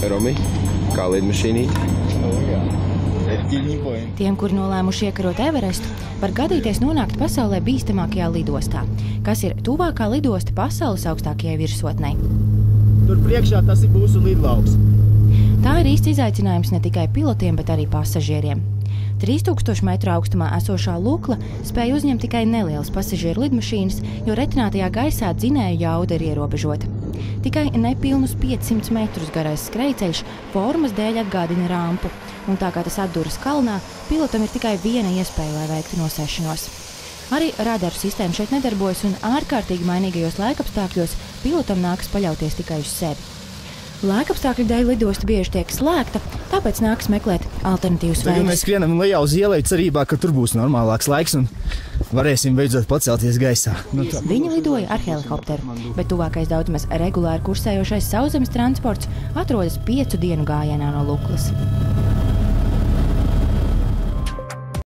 Romi, kā lidmašīnīt? Tiem, kuri nolēmuši iekarot Everestu, var gadīties nonākt pasaulē bīstamākajā lidostā, kas ir tuvākā lidosta pasaules augstākajai virsotnei. Tur priekšā tas ir mūsu lidlauks. Tā ir īsts izaicinājums ne tikai pilotiem, bet arī pasažieriem. 3000 metru augstumā esošā Lukla spēja uzņemt tikai nelielas pasažieru lidmašīnas, jo retinātajā gaisā dzinēju jauda ir ierobežota. Tikai nepilnus 500 metrus garais skrejceļš formas dēļ atgādina rampu, un tā kā tas atduras kalnā, pilotam ir tikai viena iespēja, lai veiktu nosēšanos. Arī radaru sistēma šeit nedarbojas, un ārkārtīgi mainīgajos laikapstākļos pilotam nākas paļauties tikai uz sevi. Laikapstākļu dēļ lidosta bieži tiek slēgta, tāpēc nākas meklēt alternatīvas veidus. Mēs skrienam lejā uz ielai cerībā, ka tur būs normālāks laiks un varēsim beidzot pacelties gaisā. Viņi lidoja ar helikopteru, bet tuvākais daudzmaz regulāri kursējošais sauszemes transports atrodas 5 dienu gājienā no Luklas.